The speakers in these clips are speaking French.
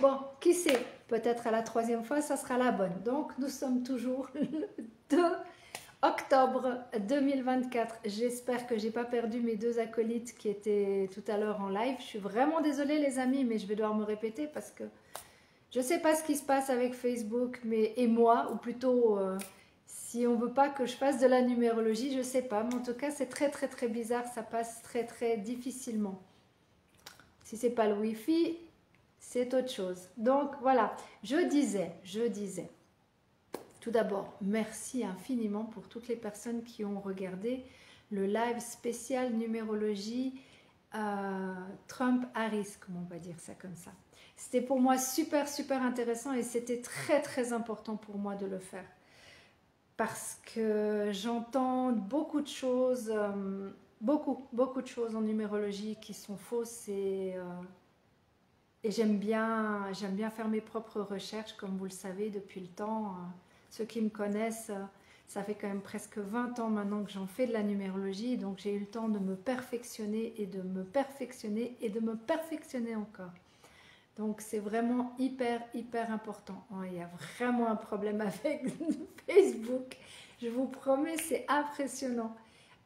Bon, qui sait, peut-être à la troisième fois, ça sera la bonne. Donc, nous sommes toujours le 2 octobre 2024. J'espère que j'ai pas perdu mes deux acolytes qui étaient tout à l'heure en live. Je suis vraiment désolée les amis, mais je vais devoir me répéter parce que je sais pas ce qui se passe avec Facebook et moi, ou plutôt si on veut pas que je fasse de la numérologie, je sais pas. Mais en tout cas, c'est très très très bizarre, ça passe très très difficilement. Si c'est pas le Wi-Fi, c'est autre chose. Donc voilà, je disais, tout d'abord, merci infiniment pour toutes les personnes qui ont regardé le live spécial numérologie Trump-Harris, comme on va dire ça comme ça. C'était pour moi super super intéressant et c'était très très important pour moi de le faire. Parce que j'entends beaucoup de choses, beaucoup de choses en numérologie qui sont fausses et j'aime bien faire mes propres recherches, comme vous le savez, depuis le temps. Ceux qui me connaissent, ça fait quand même presque 20 ans maintenant que j'en fais de la numérologie, donc j'ai eu le temps de me perfectionner et de me perfectionner et de me perfectionner encore. Donc c'est vraiment hyper, hyper important. Oh, il y a vraiment un problème avec Facebook. Je vous promets, c'est impressionnant.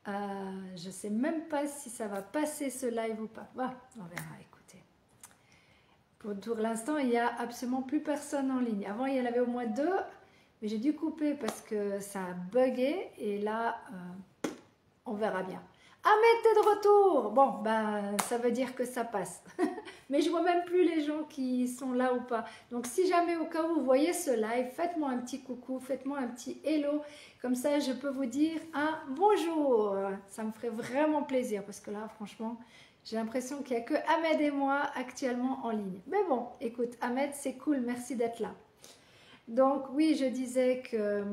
Je ne sais même pas si ça va passer ce live ou pas. Bah, on verra, écoutez. Pour l'instant, il n'y a absolument plus personne en ligne. Avant, il y en avait au moins 2, mais j'ai dû couper parce que ça a bugué. Et là, on verra bien. Ahmed, t'es de retour! Bon, ben, ça veut dire que ça passe. Mais je vois même plus les gens qui sont là ou pas. Donc, si jamais au cas où vous voyez ce live, faites-moi un petit coucou, faites-moi un petit hello. Comme ça, je peux vous dire un bonjour. Ça me ferait vraiment plaisir parce que là, franchement, j'ai l'impression qu'il n'y a que Ahmed et moi actuellement en ligne. Mais bon, écoute, Ahmed, c'est cool, merci d'être là. Donc oui, je disais que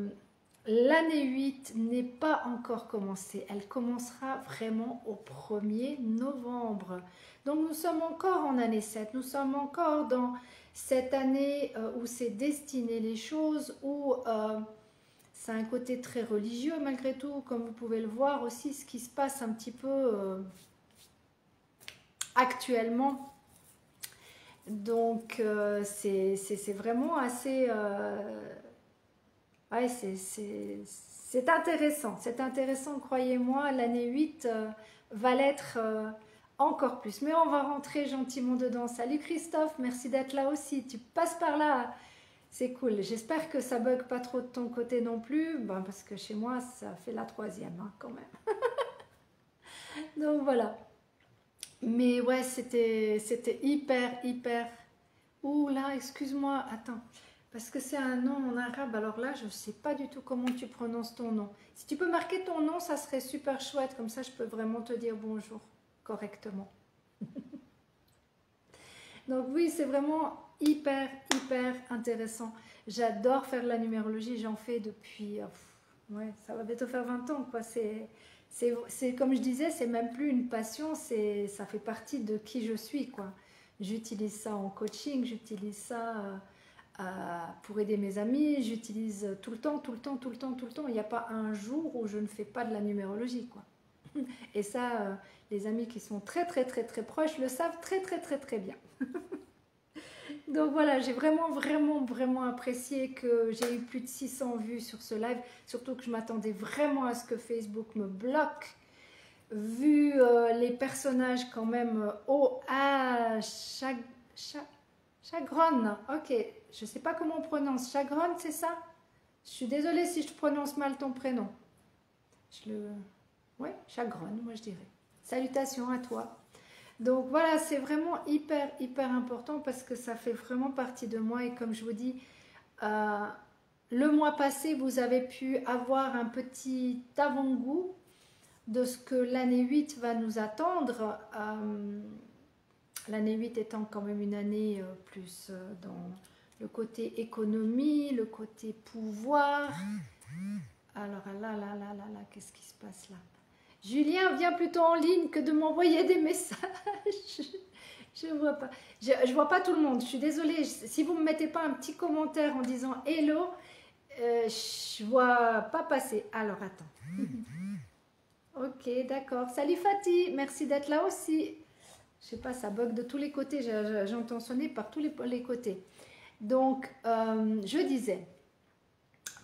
l'année 8 n'est pas encore commencée. Elle commencera vraiment au 1er novembre. Donc nous sommes encore en année 7. Nous sommes encore dans cette année où c'est destiné les choses, où c'est un côté très religieux malgré tout, comme vous pouvez le voir aussi, ce qui se passe un petit peu actuellement. Donc c'est vraiment assez... ouais, c'est intéressant. C'est intéressant, croyez-moi. L'année 8 va l'être encore plus. Mais on va rentrer gentiment dedans. Salut Christophe, merci d'être là aussi. Tu passes par là. C'est cool. J'espère que ça bug pas trop de ton côté non plus. Ben, parce que chez moi, ça fait la 3e hein, quand même. Donc voilà. Mais ouais, c'était hyper, hyper... Ouh là, excuse-moi, attends. Parce que c'est un nom en arabe, alors là, je ne sais pas du tout comment tu prononces ton nom. Si tu peux marquer ton nom, ça serait super chouette. Comme ça, je peux vraiment te dire bonjour correctement. Donc oui, c'est vraiment hyper, hyper intéressant. J'adore faire de la numérologie. J'en fais depuis... ouais, ça va bientôt faire 20 ans, quoi. C'est comme je disais, c'est même plus une passion, ça fait partie de qui je suis, quoi. J'utilise ça en coaching, j'utilise ça pour aider mes amis, j'utilise tout le temps, tout le temps, tout le temps, tout le temps. Il n'y a pas un jour où je ne fais pas de la numérologie, quoi. Et ça, les amis qui sont très, très, très, très proches le savent très, très, très, très bien. Donc voilà, j'ai vraiment, vraiment, vraiment apprécié que j'ai eu plus de 600 vues sur ce live. Surtout que je m'attendais vraiment à ce que Facebook me bloque. Vu les personnages quand même Chagron, ok, je sais pas comment on prononce. Chagron, c'est ça? Je suis désolée si je prononce mal ton prénom. Ouais, Chagron, moi je dirais. Salutations à toi. Donc voilà, c'est vraiment hyper, hyper important parce que ça fait vraiment partie de moi. Et comme je vous dis, le mois passé, vous avez pu avoir un petit avant-goût de ce que l'année 8 va nous attendre. L'année 8 étant quand même une année plus dans le côté économie, le côté pouvoir. Alors là, qu'est-ce qui se passe là? Julien vient plutôt en ligne que de m'envoyer des messages. Je vois pas. Je vois pas tout le monde. Je suis désolée. Si vous me mettez pas un petit commentaire en disant hello, je vois pas passer. Alors attends. Ok, d'accord. Salut Fatih, merci d'être là aussi. Je sais pas, ça bug de tous les côtés. J'entends sonner par tous les côtés. Donc, je disais,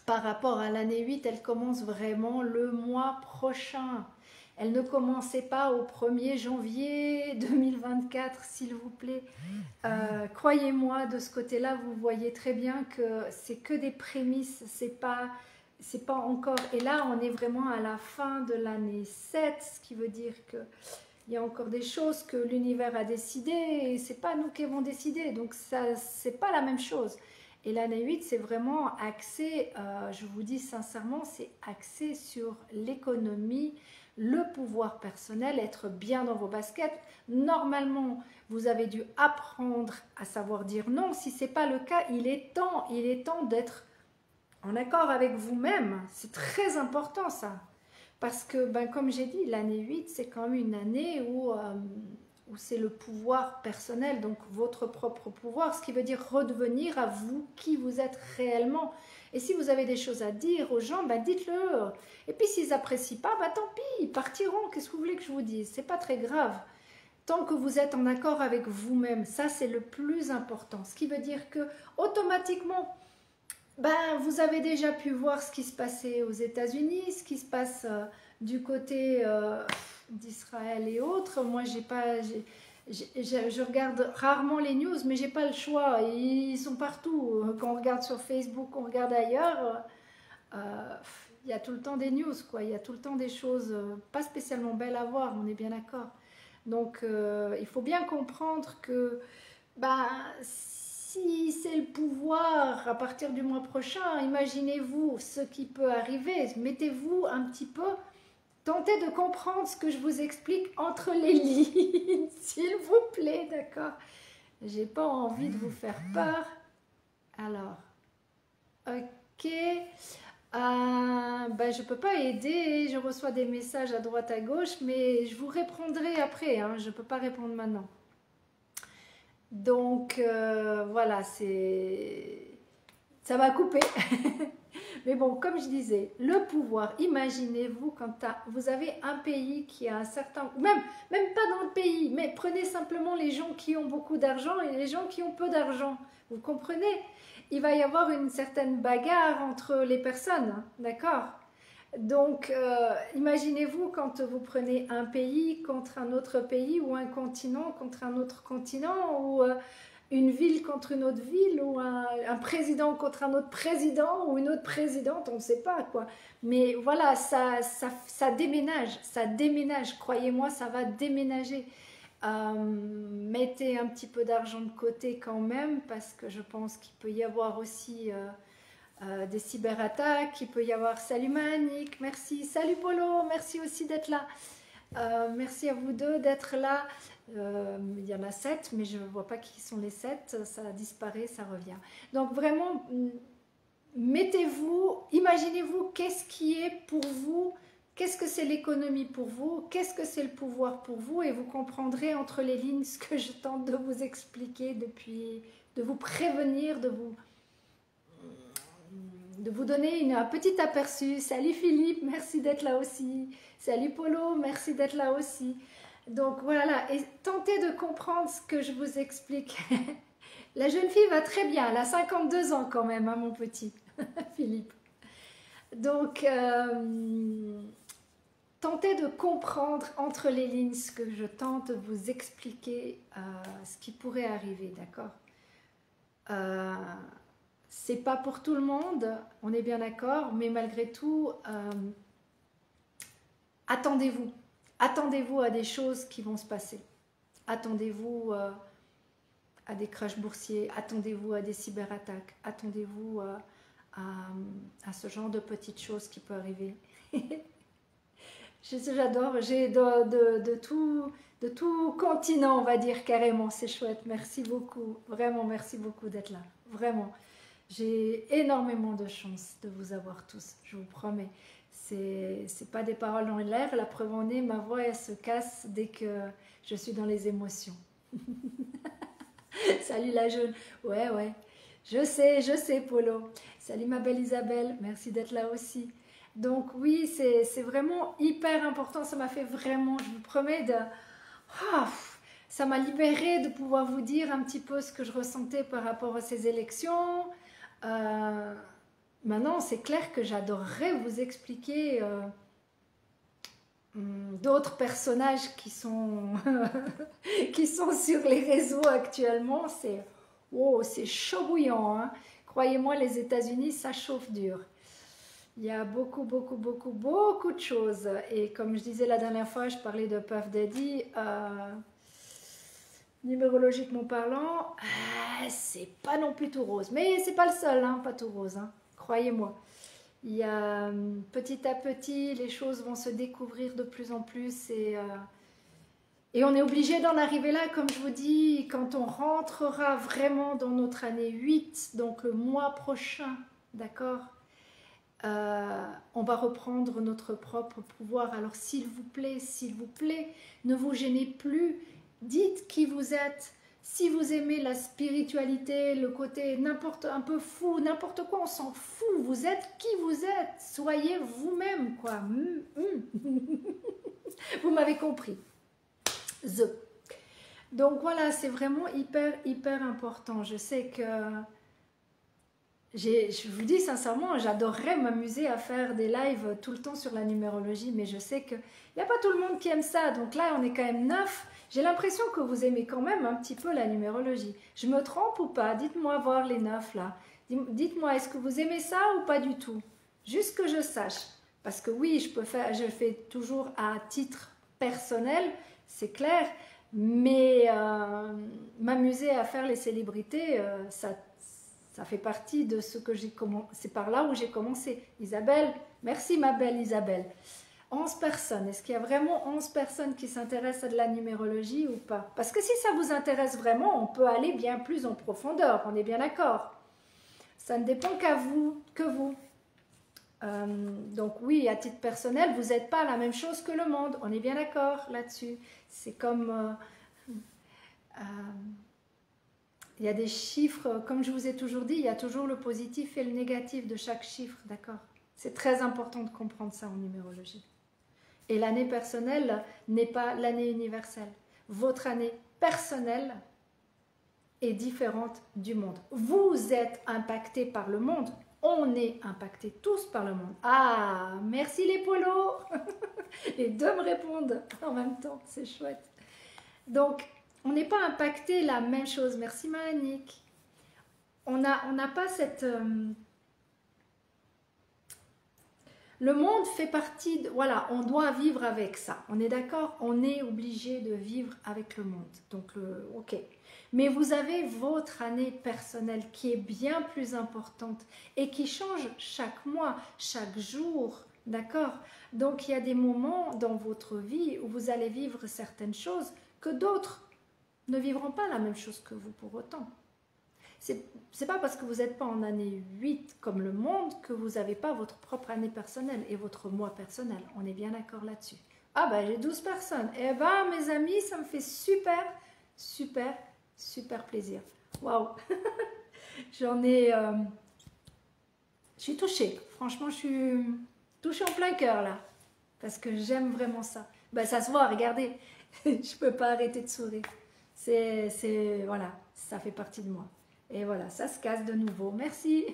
par rapport à l'année 8, elle commence vraiment le mois prochain. Elle ne commençait pas au 1er janvier 2024, s'il vous plaît. Croyez-moi, de ce côté-là, vous voyez très bien que c'est que des prémices, c'est pas encore. Et là, on est vraiment à la fin de l'année 7, ce qui veut dire que il y a encore des choses que l'univers a décidées et c'est pas nous qui avons décidé. Donc ça, c'est pas la même chose. Et l'année 8, c'est vraiment axé, je vous dis sincèrement, c'est axé sur l'économie, le pouvoir personnel, être bien dans vos baskets. Normalement, vous avez dû apprendre à savoir dire non. Si ce n'est pas le cas, il est temps d'être en accord avec vous-même. C'est très important ça. Parce que, ben, comme j'ai dit, l'année 8, c'est quand même une année où c'est le pouvoir personnel, donc votre propre pouvoir, ce qui veut dire redevenir à vous qui vous êtes réellement. Et si vous avez des choses à dire aux gens, ben dites-le. Et puis s'ils n'apprécient pas, ben tant pis, ils partiront. Qu'est-ce que vous voulez que je vous dise? C'est pas très grave. Tant que vous êtes en accord avec vous-même, ça c'est le plus important. Ce qui veut dire que automatiquement, ben, vous avez déjà pu voir ce qui se passait aux États-Unis, ce qui se passe du côté d'Israël et autres. Moi, je regarde rarement les news, mais j'ai pas le choix. Ils sont partout. Quand on regarde sur Facebook, on regarde ailleurs. Il y a tout le temps des news, quoi. Il y a tout le temps des choses pas spécialement belles à voir. On est bien d'accord. Donc, il faut bien comprendre que, bah, si c'est le pouvoir à partir du mois prochain, imaginez-vous ce qui peut arriver. Mettez-vous un petit peu. Tentez de comprendre ce que je vous explique entre les lignes, s'il vous plaît, d'accord? J'ai pas envie de vous faire peur. Alors, ok. Ben, je peux pas aider, je reçois des messages à droite à gauche, mais je vous répondrai après, hein, je peux pas répondre maintenant. Donc, voilà, ça va couper. Mais bon, comme je disais, le pouvoir, imaginez-vous quand vous avez un pays qui a un certain... Même pas dans le pays, mais prenez simplement les gens qui ont beaucoup d'argent et les gens qui ont peu d'argent. Vous comprenez? Il va y avoir une certaine bagarre entre les personnes, hein, d'accord? Donc, imaginez-vous quand vous prenez un pays contre un autre pays ou un continent contre un autre continent ou... une ville contre une autre ville ou un président contre un autre président ou une autre présidente, on ne sait pas quoi. Mais voilà, ça déménage, croyez-moi, ça va déménager. Mettez un petit peu d'argent de côté quand même parce que je pense qu'il peut y avoir aussi des cyberattaques, il peut y avoir... Salut Manik, merci, salut Polo, merci aussi d'être là. Merci à vous deux d'être là. Il y en a 7, mais je ne vois pas qui sont les 7. Ça disparaît, ça revient. Donc vraiment, mettez-vous, imaginez-vous qu'est-ce qui est pour vous, qu'est-ce que c'est l'économie pour vous, qu'est-ce que c'est le pouvoir pour vous, et vous comprendrez entre les lignes ce que je tente de vous expliquer depuis, de vous prévenir, de vous donner un petit aperçu. Salut Philippe, merci d'être là aussi. Salut Polo, merci d'être là aussi. Donc voilà, et tentez de comprendre ce que je vous explique. La jeune fille va très bien, elle a 52 ans quand même, hein, mon petit Philippe. Donc, tentez de comprendre entre les lignes ce que je tente de vous expliquer, ce qui pourrait arriver, d'accord? C'est pas pour tout le monde, on est bien d'accord, mais malgré tout, attendez-vous. Attendez-vous à des choses qui vont se passer. Attendez-vous à des crashs boursiers, attendez-vous à des cyberattaques, attendez-vous à ce genre de petites choses qui peuvent arriver. J'adore, j'ai de tout continent, on va dire carrément, c'est chouette. Merci beaucoup, vraiment merci beaucoup d'être là, vraiment. J'ai énormément de chance de vous avoir tous, je vous promets. C'est pas des paroles dans l'air, la preuve en est, ma voix elle se casse dès que je suis dans les émotions. Salut la jeune, ouais, je sais Polo. Salut ma belle Isabelle, merci d'être là aussi. Donc oui, c'est vraiment hyper important, ça m'a fait vraiment, je vous promets, ça m'a libérée de pouvoir vous dire un petit peu ce que je ressentais par rapport à ces élections. Maintenant, c'est clair que j'adorerais vous expliquer d'autres personnages qui sont, qui sont sur les réseaux actuellement. C'est chaud bouillant, hein. Croyez-moi, les États-Unis, ça chauffe dur. Il y a beaucoup, beaucoup, beaucoup, beaucoup de choses. Et comme je disais la dernière fois, je parlais de Puff Daddy. Numérologiquement parlant, c'est pas non plus tout rose. Mais c'est pas le seul, hein, pas tout rose, hein. Croyez-moi. Il y a petit à petit, les choses vont se découvrir de plus en plus et on est obligé d'en arriver là, comme je vous dis, quand on rentrera vraiment dans notre année 8, donc le mois prochain, d'accord, on va reprendre notre propre pouvoir. Alors s'il vous plaît, ne vous gênez plus, dites qui vous êtes. Si vous aimez la spiritualité, le côté n'importe un peu fou, n'importe quoi, on s'en fout. Vous êtes qui vous êtes. Soyez vous-même, quoi. Vous m'avez compris. Donc voilà, c'est vraiment hyper, hyper important. Je sais que je vous dis sincèrement, j'adorerais m'amuser à faire des lives tout le temps sur la numérologie, mais je sais qu'il n'y a pas tout le monde qui aime ça. Donc là, on est quand même 9. J'ai l'impression que vous aimez quand même un petit peu la numérologie. Je me trompe ou pas? Dites-moi voir les 9 là. Dites-moi, est-ce que vous aimez ça ou pas du tout? Juste que je sache. Parce que oui, je fais toujours à titre personnel, c'est clair, mais m'amuser à faire les célébrités, ça fait partie de ce que j'ai commencé. C'est par là où j'ai commencé. Isabelle, merci ma belle Isabelle. 11 personnes. Est-ce qu'il y a vraiment 11 personnes qui s'intéressent à de la numérologie ou pas? Parce que si ça vous intéresse vraiment, on peut aller bien plus en profondeur. On est bien d'accord. Ça ne dépend que vous. Donc oui, à titre personnel, vous n'êtes pas la même chose que le monde. On est bien d'accord là-dessus. C'est comme... il y a des chiffres, comme je vous ai toujours dit, il y a toujours le positif et le négatif de chaque chiffre, d'accord? C'est très important de comprendre ça en numérologie. Et l'année personnelle n'est pas l'année universelle. Votre année personnelle est différente du monde. Vous êtes impacté par le monde. On est impacté tous par le monde. Ah, merci les polos. Les deux me répondent en même temps, c'est chouette. Donc, on n'est pas impacté la même chose. Merci Manik. On n'a pas cette... Le monde fait partie de... Voilà, on doit vivre avec ça. On est d'accord? On est obligé de vivre avec le monde. Donc, ok. Mais vous avez votre année personnelle qui est bien plus importante et qui change chaque mois, chaque jour. D'accord? Donc, il y a des moments dans votre vie où vous allez vivre certaines choses que d'autres ne vivront pas la même chose que vous pour autant. C'est pas parce que vous n'êtes pas en année 8 comme le monde que vous n'avez pas votre propre année personnelle et votre mois personnel. On est bien d'accord là-dessus. Ah ben j'ai 12 personnes. Eh ben mes amis, ça me fait super, super, super plaisir. Waouh. J'en ai... je suis touchée. Franchement, je suis touchée en plein cœur là. Parce que j'aime vraiment ça. Ben ça se voit, regardez. Je peux pas arrêter de sourire. Voilà, ça fait partie de moi. Et voilà, ça se casse de nouveau. Merci.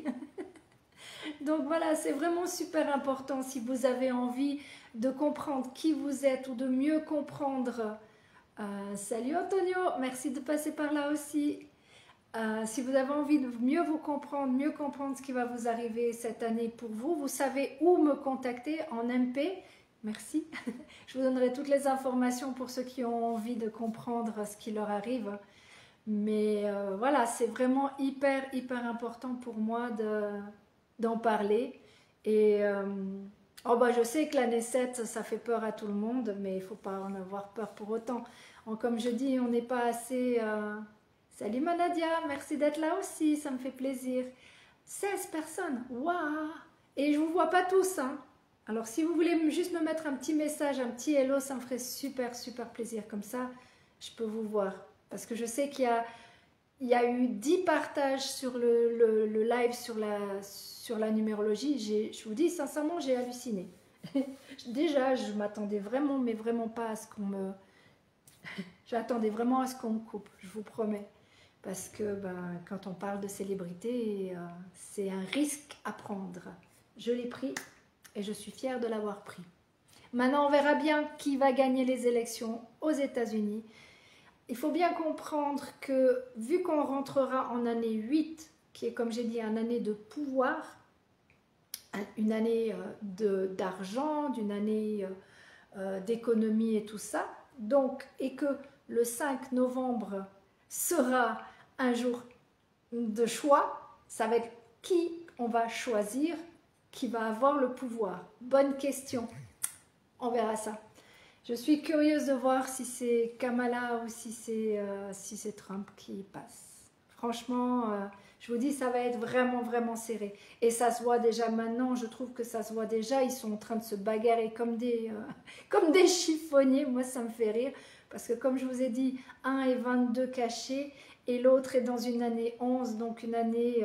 Donc voilà, c'est vraiment super important si vous avez envie de comprendre qui vous êtes ou de mieux comprendre. Salut Antonio, merci de passer par là aussi. Si vous avez envie de mieux comprendre ce qui va vous arriver cette année pour vous, vous savez où me contacter en MP. Merci. Je vous donnerai toutes les informations pour ceux qui ont envie de comprendre ce qui leur arrive. Mais voilà, c'est vraiment hyper, hyper important pour moi d'en parler. Et oh bah, je sais que l'année 7, ça fait peur à tout le monde, mais il ne faut pas en avoir peur pour autant. Comme je dis, on n'est pas assez... Salut Manadia, merci d'être là aussi, ça me fait plaisir. 16 personnes, waouh! Et je ne vous vois pas tous, hein. Alors si vous voulez juste me mettre un petit message, un petit hello, ça me ferait super, super plaisir. Comme ça, je peux vous voir. Parce que je sais qu'il y a eu 10 partages sur le live sur la numérologie. Je vous dis sincèrement, j'ai halluciné. Déjà, je m'attendais vraiment, mais vraiment pas à ce qu'on me... J'attendais vraiment à ce qu'on me coupe, je vous promets. Parce que ben, quand on parle de célébrité, c'est un risque à prendre. Je l'ai pris et je suis fière de l'avoir pris. Maintenant, on verra bien qui va gagner les élections aux États-Unis. Il faut bien comprendre que, vu qu'on rentrera en année 8, qui est, comme j'ai dit, une année de pouvoir, une année d'argent, d'une année d'économie et tout ça, donc, et que le 5 novembre sera un jour de choix, ça va être qui on va choisir, qui va avoir le pouvoir. Bonne question, on verra ça. Je suis curieuse de voir si c'est Kamala ou si c'est Trump qui passe. Franchement, je vous dis, ça va être vraiment, vraiment serré. Et ça se voit déjà maintenant, je trouve que ça se voit déjà. Ils sont en train de se bagarrer comme des chiffonniers. Moi, ça me fait rire. Parce que comme je vous ai dit, un est 22 caché et l'autre est dans une année 11. Donc une année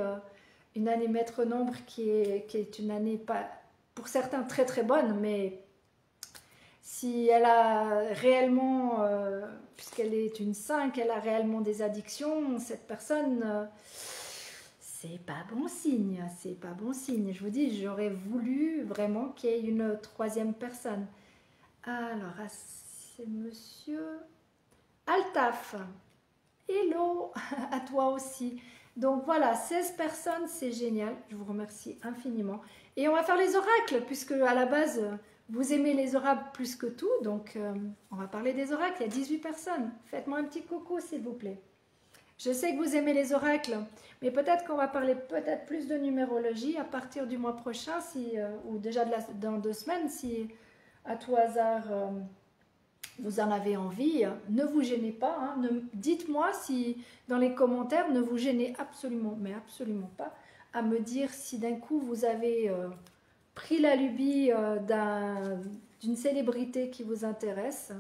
maître nombre qui est une année, pas pour certains très très bonne, mais... Si elle a réellement, puisqu'elle est une 5, elle a réellement des addictions, cette personne, c'est pas bon signe, c'est pas bon signe. Je vous dis, j'aurais voulu vraiment qu'il y ait une troisième personne. Alors, c'est monsieur Altaf. Hello, à toi aussi. Donc voilà, 16 personnes, c'est génial, je vous remercie infiniment. Et on va faire les oracles, puisque à la base... Vous aimez les oracles plus que tout, donc on va parler des oracles. Il y a 18 personnes. Faites-moi un petit coucou, s'il vous plaît. Je sais que vous aimez les oracles, mais peut-être qu'on va parler peut-être plus de numérologie à partir du mois prochain, ou déjà dans 2 semaines, si à tout hasard vous en avez envie. Ne vous gênez pas. Hein, dites-moi si dans les commentaires, ne vous gênez absolument, mais absolument pas, à me dire si d'un coup vous avez... pris la lubie d'une célébrité qui vous intéresse,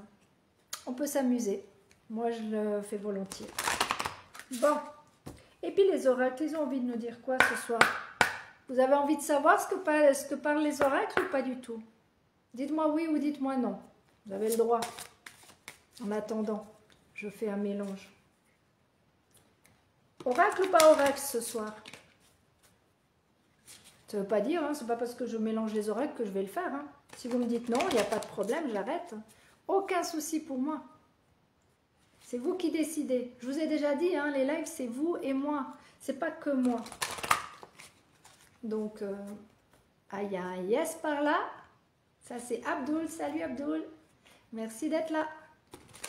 on peut s'amuser. Moi, je le fais volontiers. Bon. Et puis les oracles, ils ont envie de nous dire quoi ce soir? Vous avez envie de savoir ce que parlent les oracles ou pas du tout? Dites-moi oui ou dites-moi non. Vous avez le droit. En attendant, je fais un mélange. Oracle ou pas oracle ce soir? Ça ne veut pas dire, hein, c'est pas parce que je mélange les oracles que je vais le faire. Hein. Si vous me dites non, il n'y a pas de problème, j'arrête. Aucun souci pour moi. C'est vous qui décidez. Je vous ai déjà dit, hein, les lives, c'est vous et moi. C'est pas que moi. Donc, il y a un yes par là. Ça, c'est Abdoul. Salut Abdoul. Merci d'être là.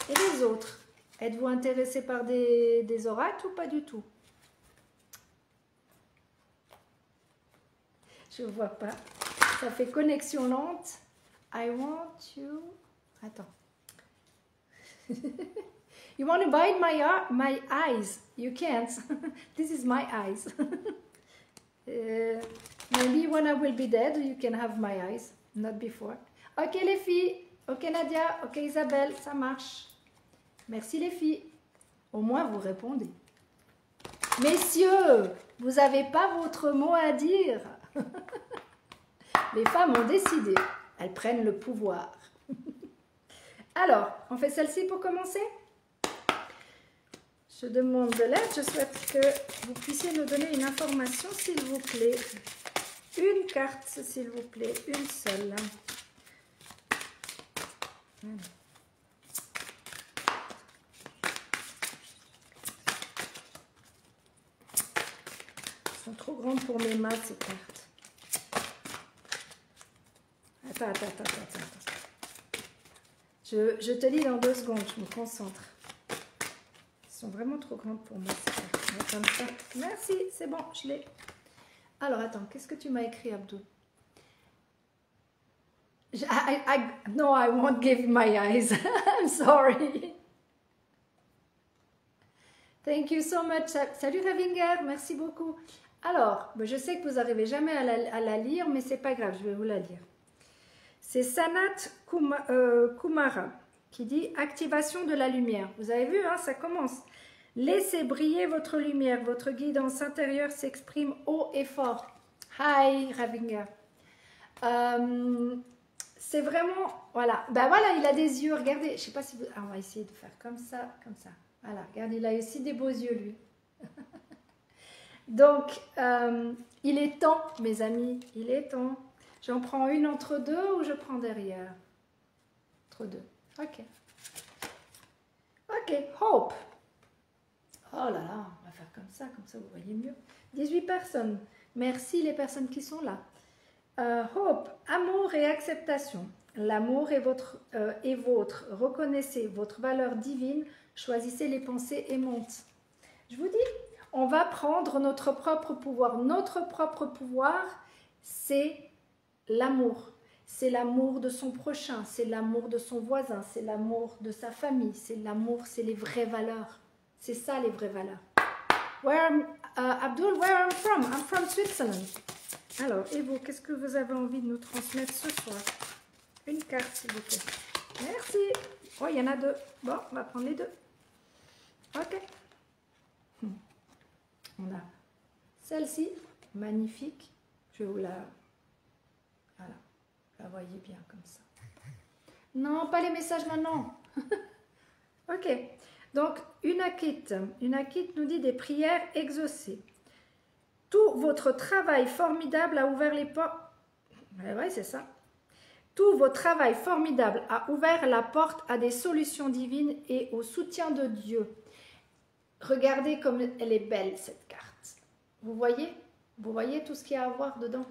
Et les autres? Êtes-vous intéressés par des oracles ou pas du tout? Je ne vois pas. Ça fait connexion lente. I want you... Attends. You want to bite my eyes? You can't. This is my eyes. Maybe when I will be dead, you can have my eyes. Not before. Ok les filles. Ok Nadia. Ok Isabelle. Ça marche. Merci les filles. Au moins vous répondez. Messieurs, vous n'avez pas votre mot à dire. Les femmes ont décidé, elles prennent le pouvoir. Alors, on fait celle-ci pour commencer? Je demande de l'aide, je souhaite que vous puissiez nous donner une information, s'il vous plaît. Une carte, s'il vous plaît, une seule. Elles sont trop grandes pour mes mains, ces cartes. Attends. Je te lis dans 2 secondes, je me concentre. Elles sont vraiment trop grandes pour moi. Comme ça. Merci, c'est bon, je l'ai. Alors, attends, qu'est-ce que tu m'as écrit, Abdou? No, I won't give my eyes. I'm sorry. Thank you so much. Salut Ravinger, merci beaucoup. Alors, je sais que vous n'arrivez jamais à la lire, mais c'est pas grave, je vais vous la lire. C'est Sanat Kumara qui dit « Activation de la lumière ». Vous avez vu, hein, ça commence. « Laissez briller votre lumière, votre guidance intérieure s'exprime haut et fort ». Hi, Ravinger. c'est vraiment, voilà, ben voilà, il a des yeux, regardez, je sais pas si vous, on va essayer de faire comme ça, voilà, regardez, il a aussi des beaux yeux, lui. Donc, il est temps, mes amis, il est temps. J'en prends une entre deux ou je prends derrière? Entre deux, ok. Ok, Hope. Oh là là, on va faire comme ça vous voyez mieux. 18 personnes, merci les personnes qui sont là. Hope, amour et acceptation. L'amour est vôtre. Reconnaissez votre valeur divine. Choisissez les pensées aimantes. Je vous dis, on va prendre notre propre pouvoir. Notre propre pouvoir, c'est l'amour. C'est l'amour de son prochain, c'est l'amour de son voisin, c'est l'amour de sa famille, c'est l'amour, c'est les vraies valeurs. C'est ça les vraies valeurs. Abdul, where I'm from? I'm from Switzerland. Alors, et vous, qu'est-ce que vous avez envie de nous transmettre ce soir? Une carte, s'il vous plaît. Merci. Oh, il y en a deux. Bon, on va prendre les deux. Ok. On a celle-ci, magnifique. Je vais vous la... Voilà. Vous la voyez bien comme ça. Non, pas les messages maintenant. Ok. Donc, une akite nous dit des prières exaucées. Tout votre travail formidable a ouvert les portes. Ouais, c'est ça. Tout votre travail formidable a ouvert la porte à des solutions divines et au soutien de Dieu. Regardez comme elle est belle, cette carte. Vous voyez? Vous voyez tout ce qu'il y a à voir dedans?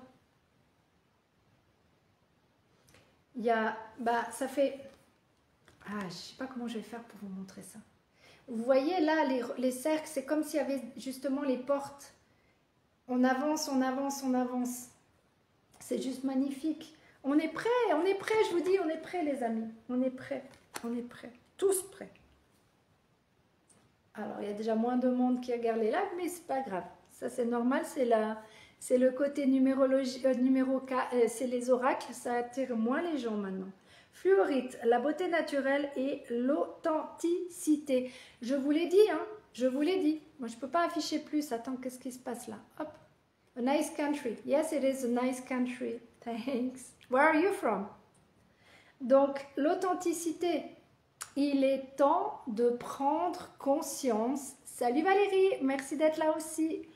Il y a... Bah, ça fait... Ah, je ne sais pas comment je vais faire pour vous montrer ça. Vous voyez là, les cercles, c'est comme s'il y avait justement les portes. On avance, on avance, on avance. C'est juste magnifique. On est prêts, je vous dis, on est prêts les amis. On est prêts, tous prêts. Alors, il y a déjà moins de monde qui regarde les lives, mais c'est pas grave. Ça, c'est normal, c'est le côté numérologie, c'est les oracles, ça attire moins les gens maintenant. Fluorite, la beauté naturelle et l'authenticité. Je vous l'ai dit, hein, je vous l'ai dit. Moi, je ne peux pas afficher plus. Attends, qu'est-ce qui se passe là? Hop. A nice country. Yes, it is a nice country. Thanks. Where are you from? Donc, l'authenticité. Il est temps de prendre conscience. Salut Valérie, merci d'être là aussi.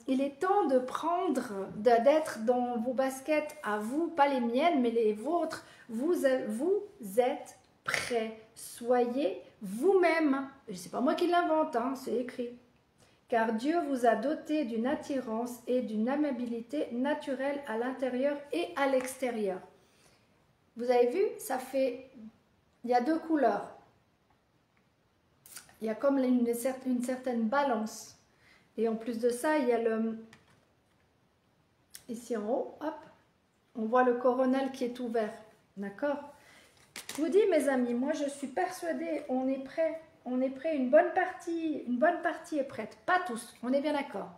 Il est temps de prendre, d'être dans vos baskets à vous, pas les miennes, mais les vôtres. Vous êtes prêts. Soyez vous-même. Ce n'est pas moi qui l'invente, hein, c'est écrit. Car Dieu vous a doté d'une attirance et d'une amabilité naturelle à l'intérieur et à l'extérieur. Vous avez vu, ça fait... Il y a deux couleurs. Il y a comme une certaine balance. Et en plus de ça, il y a le... Ici en haut, hop, on voit le coronal qui est ouvert. D'accord? Je vous dis, mes amis, moi je suis persuadée, on est prêt. On est prêt, une bonne partie est prête. Pas tous, on est bien d'accord.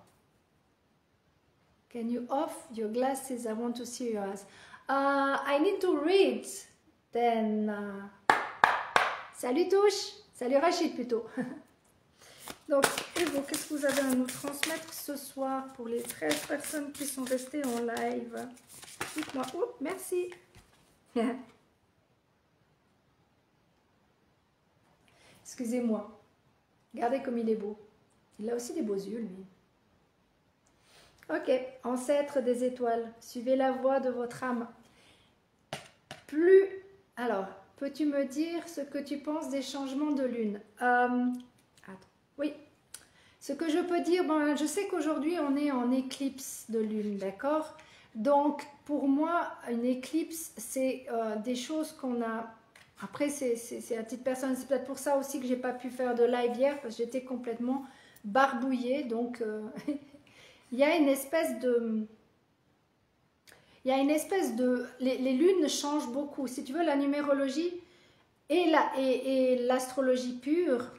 Can you off your glasses? I want to see your eyes. I need to read. Then, salut Touche, salut Rachid plutôt. Donc, et vous, qu'est-ce que vous avez à nous transmettre ce soir pour les 13 personnes qui sont restées en live? Dites-moi, oh, merci. Excusez-moi. Regardez comme il est beau. Il a aussi des beaux yeux, lui. Ok, ancêtre des étoiles, suivez la voie de votre âme. Alors, peux-tu me dire ce que tu penses des changements de lune? Attends, oui. Ce que je peux dire, bon, je sais qu'aujourd'hui on est en éclipse de lune, d'accord? Donc, pour moi, une éclipse, c'est des choses qu'on a... Après, c'est à titre personnel, c'est peut-être pour ça aussi que j'ai pas pu faire de live hier, parce que j'étais complètement barbouillée, donc il y a une espèce de... Les lunes changent beaucoup. Si tu veux, la numérologie et l'astrologie pure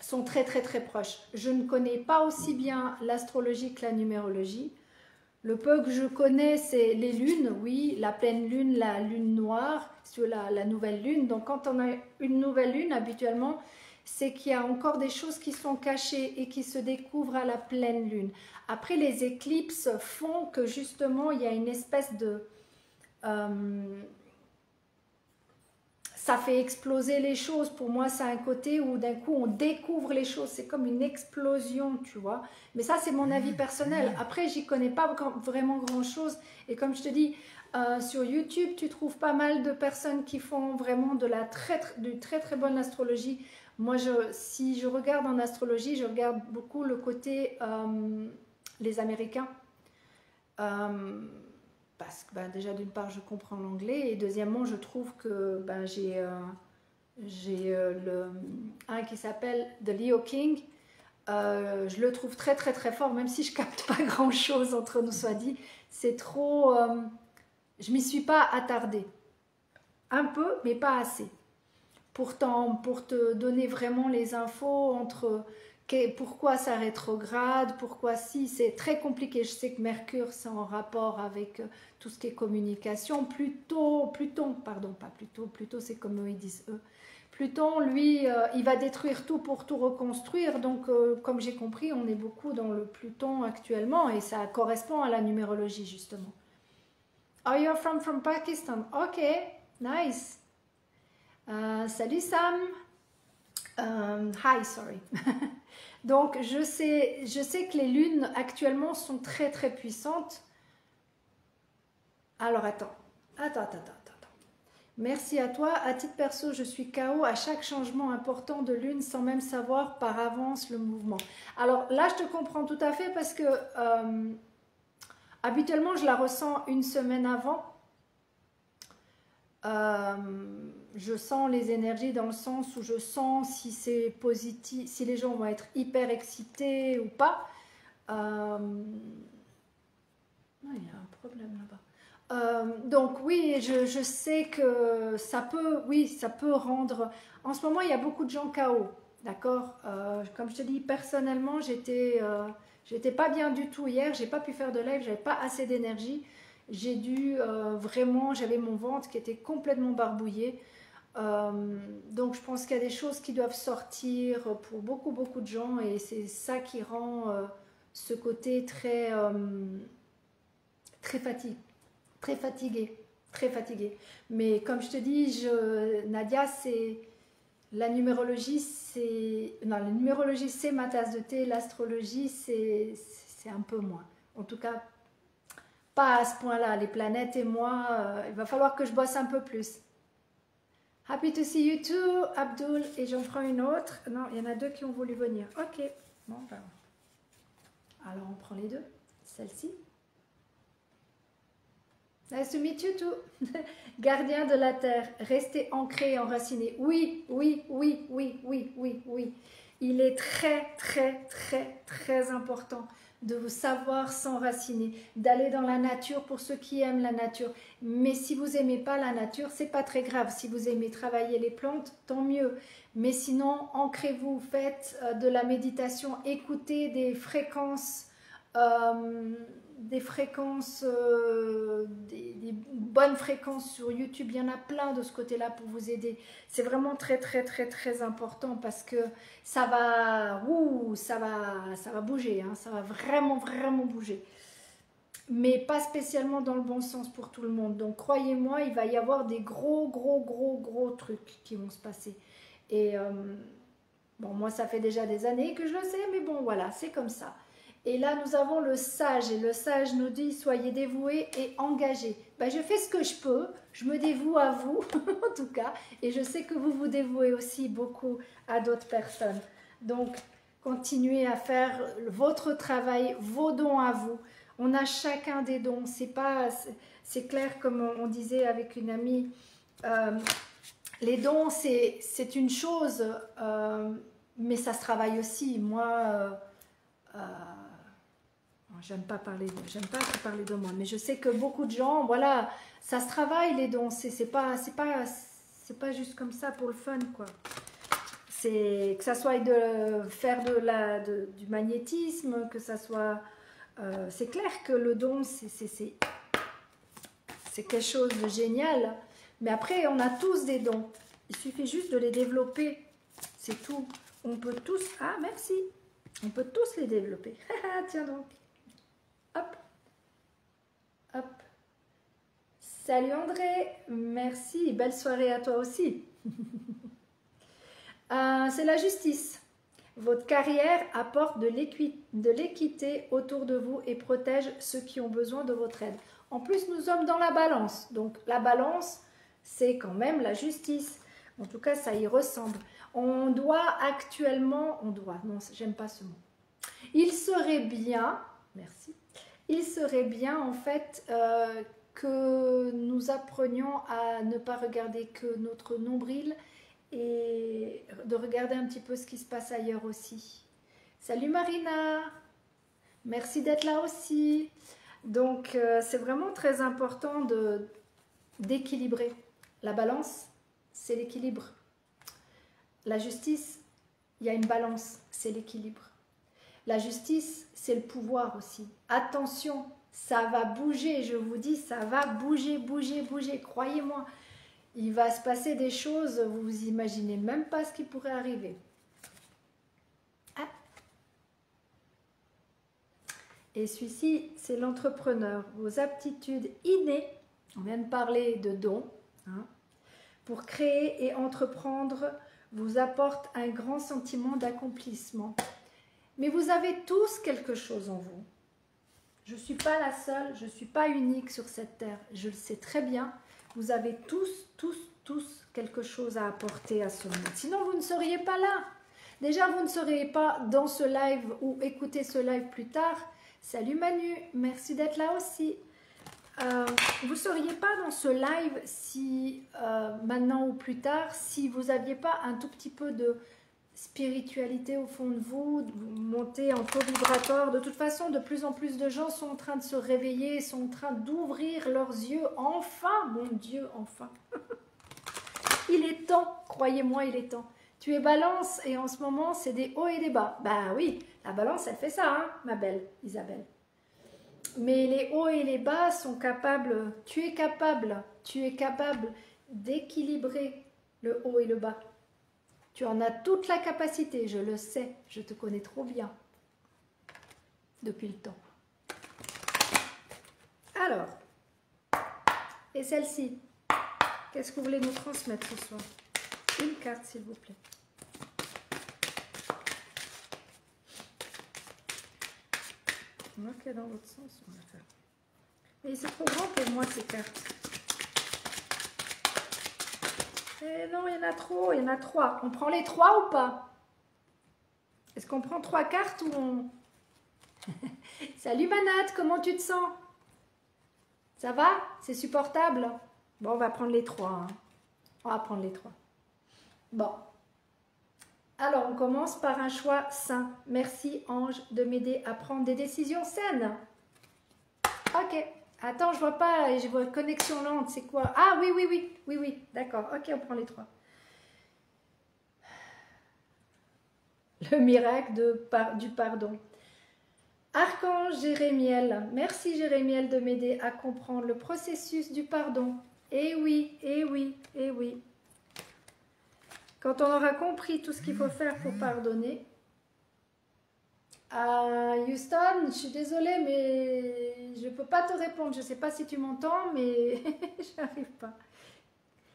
sont très très très proches. Je ne connais pas aussi bien l'astrologie que la numérologie. Le peu que je connais, c'est les lunes, oui, la pleine lune, la lune noire, la nouvelle lune. Donc quand on a une nouvelle lune, habituellement, c'est qu'il y a encore des choses qui sont cachées et qui se découvrent à la pleine lune. Après, les éclipses font que justement, il y a une espèce de... ça fait exploser les choses. Pour moi, c'est un côté où d'un coup, on découvre les choses. C'est comme une explosion, tu vois. Mais ça, c'est mon avis personnel. Après, j'y connais pas vraiment grand-chose. Et comme je te dis, sur YouTube, tu trouves pas mal de personnes qui font vraiment de la très bonne astrologie. Moi, si je regarde en astrologie, je regarde beaucoup le côté les Américains. Parce que déjà d'une part je comprends l'anglais et deuxièmement je trouve que j'ai un qui s'appelle The Leo King. Je le trouve très fort, même si je capte pas grand chose, entre nous soit dit. C'est trop, je m'y suis pas attardée, un peu mais pas assez. Pourtant, pour te donner vraiment les infos entre pourquoi ça rétrograde, pourquoi si, c'est très compliqué. Je sais que Mercure, c'est en rapport avec tout ce qui est communication. Pluton, pardon, pas Pluton c'est comme ils disent eux. Pluton, lui, il va détruire tout pour tout reconstruire. Donc, comme j'ai compris, on est beaucoup dans le Pluton actuellement et ça correspond à la numérologie, justement. Are you from Pakistan? Ok, nice. Salut Sam. Hi, sorry. Donc, je sais que les lunes actuellement sont très puissantes. Alors, attends. Merci à toi. À titre perso, je suis KO à chaque changement important de lune sans même savoir par avance le mouvement. Alors là, je te comprends tout à fait parce que habituellement, je la ressens une semaine avant. Je sens les énergies dans le sens où je sens si c'est positif, si les gens vont être hyper excités ou pas. Il y a un problème là-bas. Donc oui, je sais que ça peut rendre... En ce moment, il y a beaucoup de gens KO, d'accord. Comme je te dis, personnellement, j'étais pas bien du tout hier, j'ai pas pu faire de live, j'avais pas assez d'énergie. J'ai dû vraiment, j'avais mon ventre qui était complètement barbouillé. Donc je pense qu'il y a des choses qui doivent sortir pour beaucoup de gens et c'est ça qui rend ce côté très fatigué. Mais comme je te dis, Nadia, c'est la numérologie, la numérologie c'est ma tasse de thé, l'astrologie c'est un peu moins. En tout cas, pas à ce point-là. Les planètes et moi, il va falloir que je bosse un peu plus. Happy to see you too, Abdul. Et j'en prends une autre. Non, il y en a deux qui ont voulu venir. Ok. Bon, alors on prend les deux. Celle-ci. Nice to meet you too. Gardien de la terre. Restez ancré et enraciné. Oui. Il est très important de vous savoir s'enraciner, d'aller dans la nature pour ceux qui aiment la nature. Mais si vous n'aimez pas la nature, c'est pas très grave. Si vous aimez travailler les plantes, tant mieux. Mais sinon, ancrez-vous, faites de la méditation, écoutez des fréquences, des bonnes fréquences sur YouTube. Il y en a plein de ce côté-là pour vous aider. C'est vraiment très important parce que ça va bouger, hein, ça va vraiment bouger. Mais pas spécialement dans le bon sens pour tout le monde. Donc croyez-moi, il va y avoir des gros trucs qui vont se passer. Et bon, moi ça fait déjà des années que je le sais, mais bon voilà, c'est comme ça. Et là, nous avons le sage. Et le sage nous dit, soyez dévoués et engagés. Je fais ce que je peux. Je me dévoue à vous, en tout cas. Et je sais que vous vous dévouez aussi beaucoup à d'autres personnes. Donc, continuez à faire votre travail, vos dons à vous. On a chacun des dons. C'est clair, comme on disait avec une amie, les dons, c'est une chose, mais ça se travaille aussi. Moi... j'aime pas parler de moi, mais je sais que beaucoup de gens, voilà, ça se travaille les dons, c'est pas juste comme ça pour le fun, quoi. C'est que ça soit de faire du magnétisme, que ça soit, c'est clair que le don, c'est quelque chose de génial, mais après on a tous des dons, il suffit juste de les développer, c'est tout. On peut tous, ah merci, on peut tous les développer. Tiens donc. Hop. Salut André, merci, belle soirée à toi aussi. C'est la justice. Votre carrière apporte de l'équité autour de vous et protège ceux qui ont besoin de votre aide. En plus, nous sommes dans la balance. Donc la balance, c'est quand même la justice. En tout cas, ça y ressemble. On doit actuellement, non, j'aime pas ce mot. Il serait bien, merci, il serait bien en fait que nous apprenions à ne pas regarder que notre nombril et de regarder un petit peu ce qui se passe ailleurs aussi. Salut Marina, merci d'être là aussi. Donc c'est vraiment très important d'équilibrer. La balance, c'est l'équilibre. La justice, il y a une balance, c'est l'équilibre. La justice, c'est le pouvoir aussi. Attention, ça va bouger, je vous dis, ça va bouger, bouger, bouger. Croyez-moi, il va se passer des choses, vous vous imaginez même pas ce qui pourrait arriver. Ah. Et celui-ci, c'est l'entrepreneur. Vos aptitudes innées, on vient de parler de dons, hein, pour créer et entreprendre, vous apportent un grand sentiment d'accomplissement. Mais vous avez tous quelque chose en vous. Je ne suis pas la seule, je ne suis pas unique sur cette terre. Je le sais très bien. Vous avez tous quelque chose à apporter à ce monde. Sinon, vous ne seriez pas là. Déjà, vous ne seriez pas dans ce live ou écoutez ce live plus tard. Salut Manu, merci d'être là aussi. Vous ne seriez pas dans ce live si maintenant ou plus tard, si vous n'aviez pas un tout petit peu de spiritualité au fond de vous, vous montez en taux vibratoire. De toute façon, de plus en plus de gens sont en train de se réveiller, sont en train d'ouvrir leurs yeux. Enfin, mon Dieu, enfin. Il est temps, croyez-moi, il est temps. Tu es balance et en ce moment, c'est des hauts et des bas. Bah oui, la balance, elle fait ça, hein, ma belle Isabelle. Mais les hauts et les bas sont capables, tu es capable d'équilibrer le haut et le bas. Tu en as toute la capacité, je le sais, je te connais trop bien depuis le temps. Alors, et celle-ci, qu'est-ce que vous voulez nous transmettre ce soir? Une carte, s'il vous plaît. Ok, dans l'autre sens, on va faire. Mais c'est trop grand pour moi, ces cartes. Eh non, il y en a trop, il y en a 3. On prend les 3 ou pas? Est-ce qu'on prend 3 cartes ou on... Salut Manat, comment tu te sens? Ça va? C'est supportable? Bon, on va prendre les 3. Hein. On va prendre les 3. Bon. Alors, on commence par un choix sain. Merci Ange de m'aider à prendre des décisions saines. Ok. Attends, je vois pas, je vois connexion lente, c'est quoi? Ah oui, d'accord, ok, on prend les 3. Le miracle du pardon. Archange Jérémiel, merci Jérémiel de m'aider à comprendre le processus du pardon. Eh oui. Quand on aura compris tout ce qu'il faut faire pour pardonner, Houston, je suis désolée, mais je ne peux pas te répondre. Je ne sais pas si tu m'entends, mais je n'arrive pas.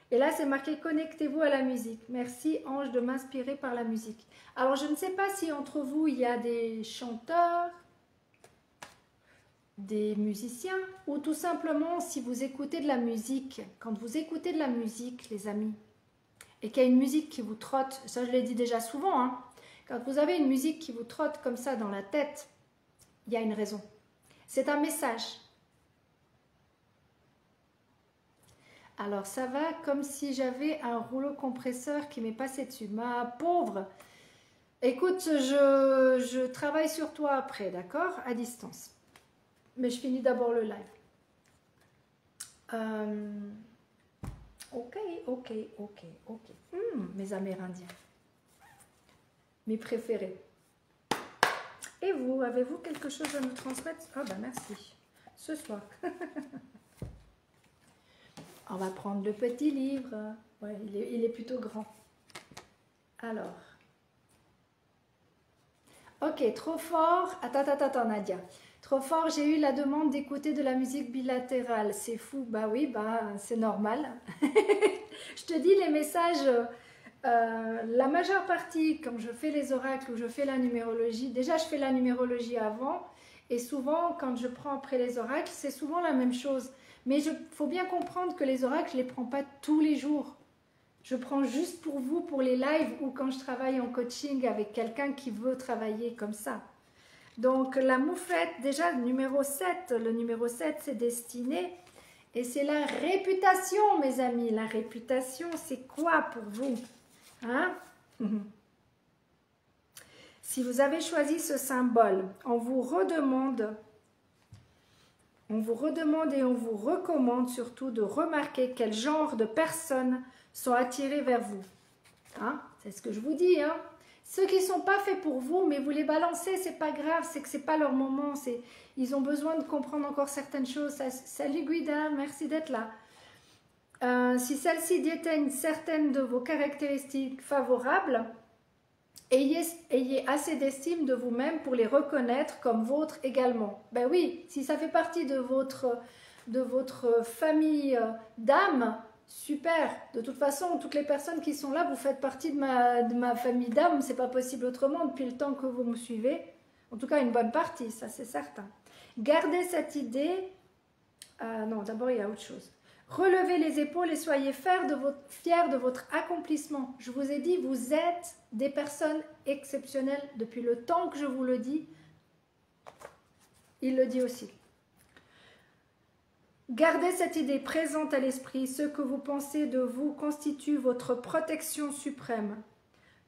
Et là, c'est marqué « Connectez-vous à la musique ». Merci, Ange, de m'inspirer par la musique. Alors, je ne sais pas si entre vous, il y a des chanteurs, des musiciens, ou tout simplement, si vous écoutez de la musique. Quand vous écoutez de la musique, les amis, et qu'il y a une musique qui vous trotte, ça je l'ai dit déjà souvent, hein, quand vous avez une musique qui vous trotte comme ça dans la tête, il y a une raison. C'est un message. Alors ça va comme si j'avais un rouleau compresseur qui m'est passé dessus. Ma pauvre, écoute, je travaille sur toi après, d'accord? À distance. Mais je finis d'abord le live. Ok. Mes Amérindiens. Mes préférés. Et vous, avez-vous quelque chose à nous transmettre? Ah ben merci. Ce soir. On va prendre le petit livre. Ouais, il est plutôt grand. Alors. Ok, trop fort. Attends, Nadia. Trop fort, j'ai eu la demande d'écouter de la musique bilatérale. C'est fou, bah oui, bah c'est normal. Je te dis les messages, la majeure partie, quand je fais les oracles ou je fais la numérologie, déjà je fais la numérologie avant, et souvent quand je prends après les oracles, c'est souvent la même chose. Mais il faut bien comprendre que les oracles, je ne les prends pas tous les jours. Je prends juste pour vous, pour les lives, ou quand je travaille en coaching avec quelqu'un qui veut travailler comme ça. Donc la moufette, déjà numéro 7, le numéro 7 c'est destiné, et c'est la réputation mes amis. La réputation c'est quoi pour vous, hein? Si vous avez choisi ce symbole, on vous redemande et on vous recommande surtout de remarquer quel genre de personnes sont attirées vers vous. Hein? C'est ce que je vous dis, hein? Ceux qui ne sont pas faits pour vous, mais vous les balancez, c'est pas grave, c'est que c'est pas leur moment. Ils ont besoin de comprendre encore certaines choses. Salut Guida, merci d'être là. Si celle-ci déteigne certaines de vos caractéristiques favorables, ayez assez d'estime de vous-même pour les reconnaître comme vôtres également. Ben oui, si ça fait partie de votre famille d'âme, super. De toute façon, toutes les personnes qui sont là, vous faites partie de ma famille d'âme. C'est pas possible autrement depuis le temps que vous me suivez. En tout cas, une bonne partie, ça c'est certain. Gardez cette idée. Non, d'abord, il y a autre chose. Relevez les épaules et soyez fiers de votre accomplissement. Je vous ai dit, vous êtes des personnes exceptionnelles depuis le temps que je vous le dis. Il le dit aussi. Gardez cette idée présente à l'esprit. Ce que vous pensez de vous constitue votre protection suprême.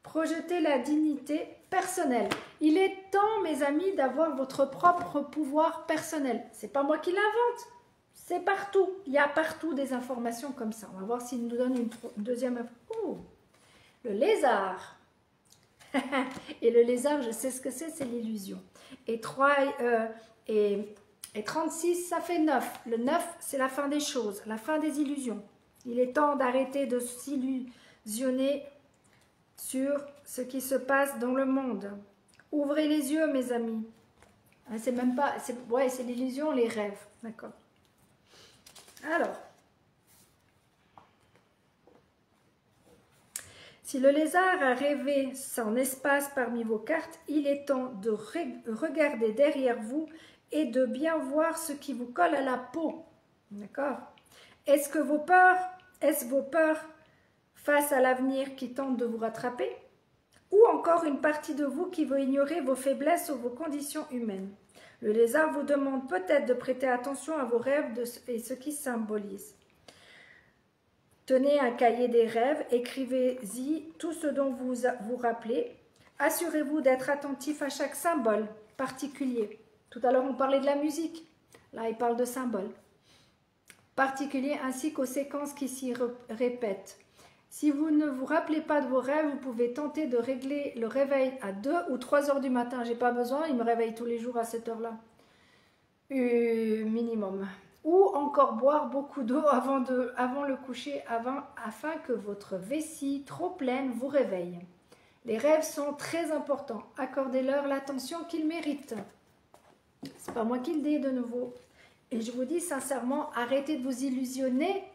Projetez la dignité personnelle. Il est temps, mes amis, d'avoir votre propre pouvoir personnel. C'est pas moi qui l'invente. C'est partout. Il y a partout des informations comme ça. On va voir s'il nous donne une deuxième. Oh, le lézard. Et le lézard, je sais ce que c'est l'illusion. Et 36, ça fait 9. Le 9, c'est la fin des choses, la fin des illusions. Il est temps d'arrêter de s'illusionner sur ce qui se passe dans le monde. Ouvrez les yeux, mes amis. C'est même pas... Ouais, c'est l'illusion, les rêves. D'accord. Alors, si le lézard a rêvé son espace parmi vos cartes, il est temps de regarder derrière vous et de bien voir ce qui vous colle à la peau. D'accord? Est-ce vos peurs face à l'avenir qui tente de vous rattraper? Ou encore une partie de vous qui veut ignorer vos faiblesses ou vos conditions humaines? Le lézard vous demande peut-être de prêter attention à vos rêves et ce qui symbolise. Tenez un cahier des rêves, écrivez-y tout ce dont vous vous rappelez. Assurez-vous d'être attentif à chaque symbole particulier. Tout à l'heure, on parlait de la musique. Là, il parle de symboles particuliers ainsi qu'aux séquences qui s'y répètent. Si vous ne vous rappelez pas de vos rêves, vous pouvez tenter de régler le réveil à 2 ou 3 heures du matin. J'ai pas besoin, il me réveille tous les jours à cette heure-là. Minimum. Ou encore boire beaucoup d'eau avant le coucher, afin que votre vessie trop pleine vous réveille. Les rêves sont très importants. Accordez-leur l'attention qu'ils méritent. C'est pas moi qui le dis de nouveau. Et je vous dis sincèrement, arrêtez de vous illusionner.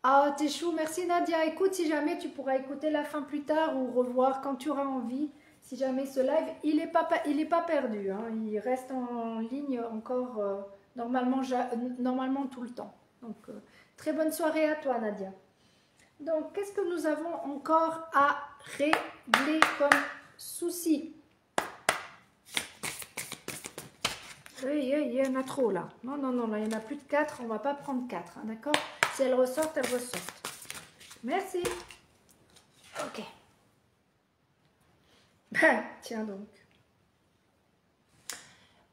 Ah, t'es chou, merci Nadia. Écoute, si jamais tu pourras écouter la fin plus tard ou revoir quand tu auras envie. Si jamais ce live, il n'est pas perdu. Hein. Il reste en ligne encore normalement tout le temps. Donc, très bonne soirée à toi Nadia. Donc, qu'est-ce que nous avons encore à régler comme souci? Il y en a trop là. Non, là, il y en a plus de 4. On ne va pas prendre 4, hein, d'accord? Si elles ressortent, elles ressortent. Merci. Ok. Ben, tiens donc.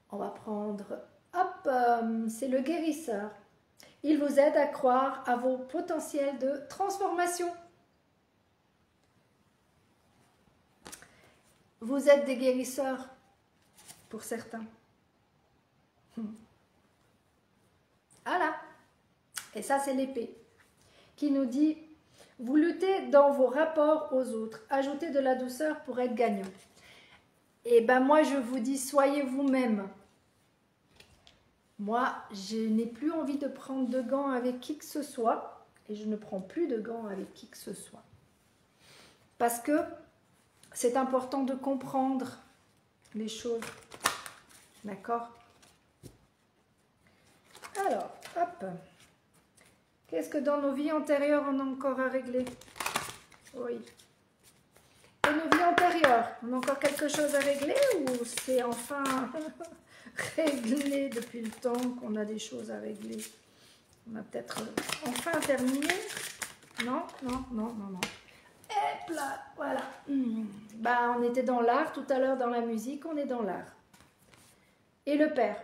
On va prendre... Hop, c'est le guérisseur. Il vous aide à croire à vos potentiels de transformation. Vous êtes des guérisseurs, pour certains. Voilà. Et ça, c'est l'épée qui nous dit, vous luttez dans vos rapports aux autres. Ajoutez de la douceur pour être gagnant. Et ben moi, je vous dis, soyez vous-même. Moi, je n'ai plus envie de prendre de gants avec qui que ce soit. Et je ne prends plus de gants avec qui que ce soit. Parce que c'est important de comprendre les choses. D'accord? Alors, hop. Qu'est-ce que dans nos vies antérieures, on a encore à régler? Oui. Dans nos vies antérieures, on a encore quelque chose à régler ou c'est enfin réglé depuis le temps qu'on a des choses à régler? On a peut-être enfin terminé? Non, non, non, non, non. Hop là, voilà. Bah, on était dans l'art tout à l'heure, dans la musique, on est dans l'art. Et le père.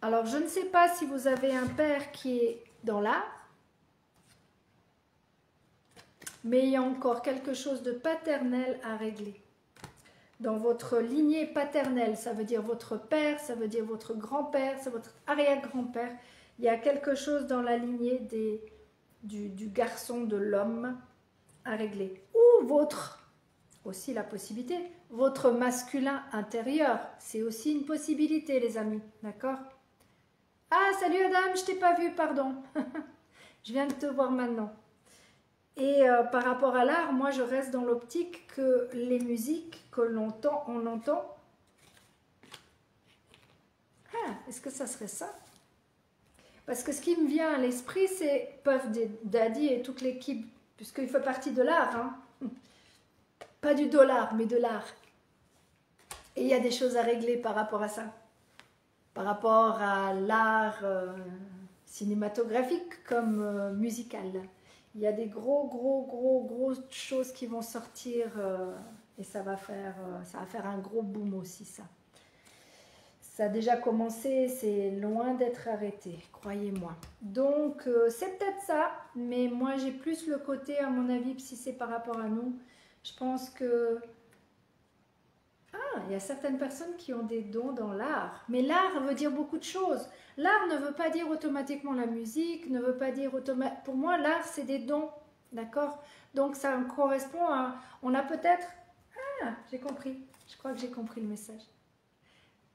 Alors, je ne sais pas si vous avez un père qui est dans l'art, mais il y a encore quelque chose de paternel à régler. Dans votre lignée paternelle, ça veut dire votre père, ça veut dire votre grand-père, c'est votre arrière-grand-père. Il y a quelque chose dans la lignée du garçon, de l'homme à régler. Ou votre, aussi la possibilité, votre masculin intérieur. C'est aussi une possibilité, les amis, d'accord? Ah, salut Adam, je t'ai pas vu, pardon. Je viens de te voir maintenant. Et par rapport à l'art, moi je reste dans l'optique que les musiques que l'on entend, on entend. Ah, est-ce que ça serait ça? Parce que ce qui me vient à l'esprit, c'est Puff Daddy et toute l'équipe, puisqu'il fait partie de l'art. Hein. Pas du dollar, mais de l'art. Et il y a des choses à régler par rapport à ça. Par rapport à l'art cinématographique comme musical. Il y a des grosses choses qui vont sortir et ça va faire un gros boom aussi, ça. Ça a déjà commencé, c'est loin d'être arrêté, croyez-moi. Donc, c'est peut-être ça, mais moi, j'ai plus le côté, à mon avis, si c'est par rapport à nous, je pense que... Ah, il y a certaines personnes qui ont des dons dans l'art. Mais l'art veut dire beaucoup de choses. L'art ne veut pas dire automatiquement la musique, ne veut pas dire automatiquement... Pour moi, l'art, c'est des dons, d'accord? Donc, ça correspond à... On a peut-être... Ah, j'ai compris. Je crois que j'ai compris le message.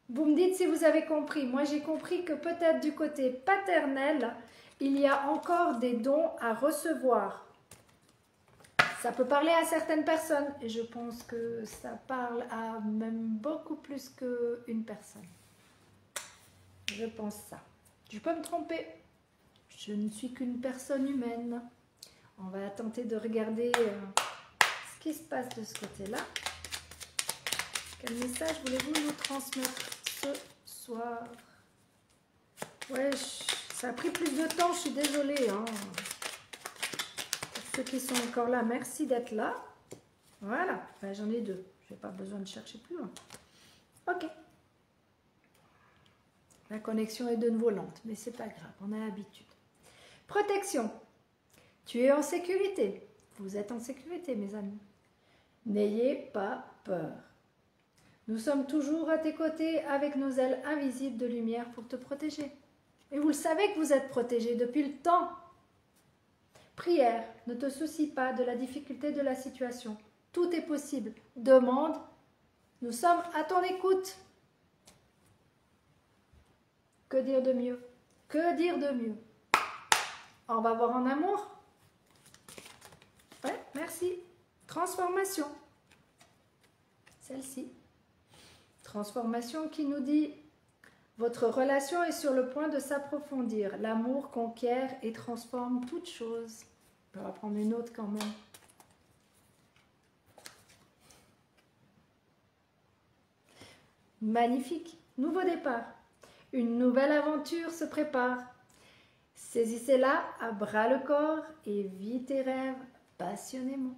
Vous me dites si vous avez compris. Moi, j'ai compris que peut-être du côté paternel, il y a encore des dons à recevoir. Ça peut parler à certaines personnes et je pense que ça parle à même beaucoup plus qu'une personne. Je pense ça. Je peux me tromper. Je ne suis qu'une personne humaine. On va tenter de regarder ce qui se passe de ce côté-là. Quel message voulez-vous nous transmettre ce soir? Ouais, ça a pris plus de temps, je suis désolée. Hein. Ceux qui sont encore là, merci d'être là. Voilà, ben, j'en ai deux. Je n'ai pas besoin de chercher plus loin. Ok. La connexion est de nouveau lente, mais c'est pas grave, on a l'habitude. Protection. Tu es en sécurité. Vous êtes en sécurité, mes amis. N'ayez pas peur. Nous sommes toujours à tes côtés avec nos ailes invisibles de lumière pour te protéger. Et vous le savez que vous êtes protégé depuis le temps. Prière, ne te soucie pas de la difficulté de la situation. Tout est possible. Demande, nous sommes à ton écoute. Que dire de mieux? Que dire de mieux? On va voir en amour. Ouais, merci. Transformation. Celle-ci. Transformation qui nous dit votre relation est sur le point de s'approfondir. L'amour conquiert et transforme toute chose. On va prendre une autre quand même. Magnifique. Nouveau départ. Une nouvelle aventure se prépare. Saisissez-la à bras le corps et vis tes rêves passionnément.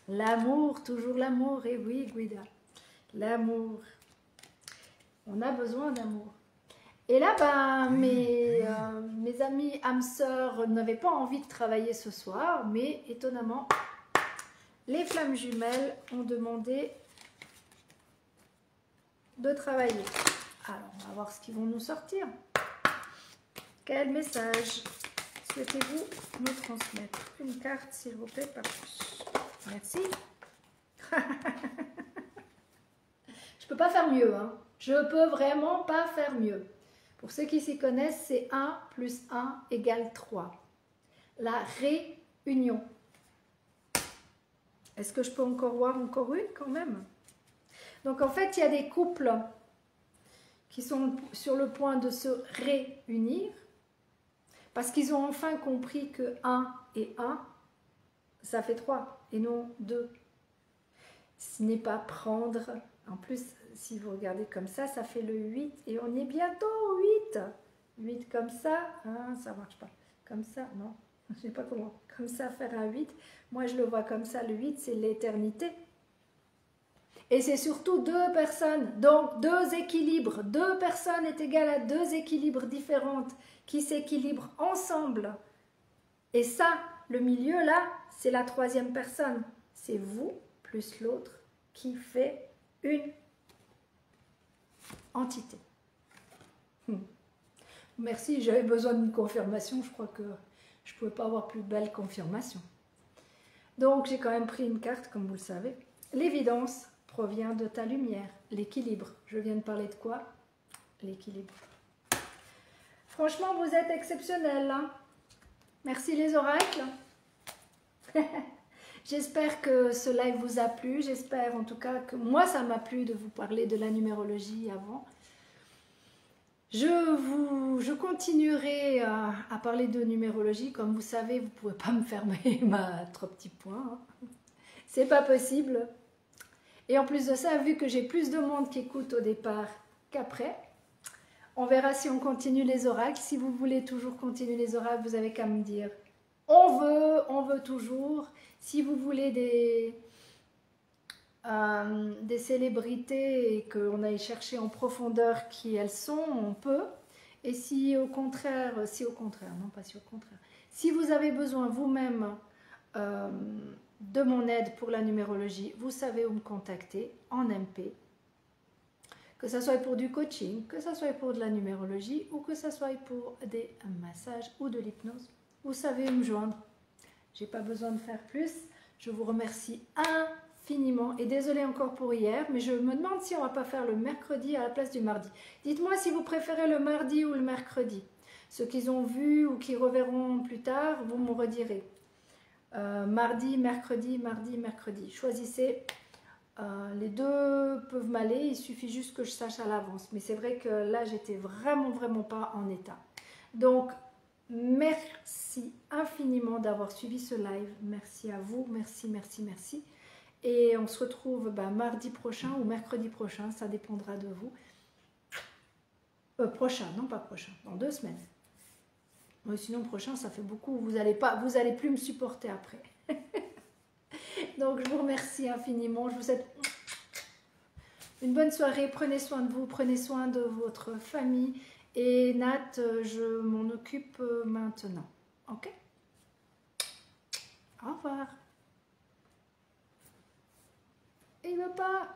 L'amour, toujours l'amour. Et oui, Guida. L'amour. On a besoin d'amour. Et là, ben, mes amis âmes sœurs n'avaient pas envie de travailler ce soir, mais étonnamment, les flammes jumelles ont demandé de travailler. Alors, on va voir ce qu'ils vont nous sortir. Quel message souhaitez-vous nous transmettre? Une carte, s'il vous plaît, pas plus. Merci. Je peux pas faire mieux, hein. Je peux vraiment pas faire mieux. Pour ceux qui s'y connaissent, c'est 1 plus 1 égale 3. La réunion. Est-ce que je peux encore voir encore une quand même? Donc en fait, il y a des couples qui sont sur le point de se réunir parce qu'ils ont enfin compris que 1 et 1, ça fait 3 et non 2. Ce n'est pas prendre. En plus, si vous regardez comme ça fait le 8 et on est bientôt au 8. 8 comme ça, hein, ça marche pas. Comme ça, non, je sais pas comment. Comme ça, faire un 8. Moi, je le vois comme ça, le 8, c'est l'éternité. Et c'est surtout 2 personnes, donc 2 équilibres. 2 personnes est égal à 2 équilibres différentes qui s'équilibrent ensemble. Et ça, le milieu là, c'est la 3e personne. C'est vous plus l'autre qui fait une entité. Merci, j'avais besoin d'une confirmation. Je crois que je ne pouvais pas avoir plus belle confirmation. Donc, j'ai quand même pris une carte, comme vous le savez. L'évidence provient de ta lumière, l'équilibre. Je viens de parler de quoi? L'équilibre. Franchement, vous êtes exceptionnels, hein? Merci les oracles. J'espère que ce live vous a plu. J'espère en tout cas que moi, ça m'a plu de vous parler de la numérologie avant. Je continuerai à parler de numérologie. Comme vous savez, vous ne pouvez pas me fermer ma 3 petits points. Hein. C'est pas possible. Et en plus de ça, vu que j'ai plus de monde qui écoute au départ qu'après, on verra si on continue les oracles. Si vous voulez toujours continuer les oracles, vous avez qu'à me dire. On veut toujours. Si vous voulez des célébrités et qu'on aille chercher en profondeur qui elles sont, on peut. Et si au contraire, non pas si au contraire, si vous avez besoin vous-même de mon aide pour la numérologie, vous savez où me contacter en MP. Que ce soit pour du coaching, que ce soit pour de la numérologie ou que ce soit pour des massages ou de l'hypnose. Vous savez où me joindre. J'ai pas besoin de faire plus. Je vous remercie infiniment et désolé encore pour hier, mais je me demande si on va pas faire le mercredi à la place du mardi. Dites-moi si vous préférez le mardi ou le mercredi. Ceux qui ont vu ou qui reverront plus tard, vous me redirez. Mardi, mercredi, mardi, mercredi. Choisissez. Les deux peuvent m'aller, il suffit juste que je sache à l'avance. Mais c'est vrai que là, j'étais vraiment pas en état. Donc, merci infiniment d'avoir suivi ce live. Merci à vous, merci. Et on se retrouve mardi prochain ou mercredi prochain, ça dépendra de vous. Prochain, non pas prochain, dans 2 semaines. Mais sinon, prochain, ça fait beaucoup. Vous allez plus me supporter après. Donc, je vous remercie infiniment. Je vous souhaite une bonne soirée. Prenez soin de vous, prenez soin de votre famille. Et Nat, je m'en occupe maintenant. Ok? Au revoir. Il ne veut pas.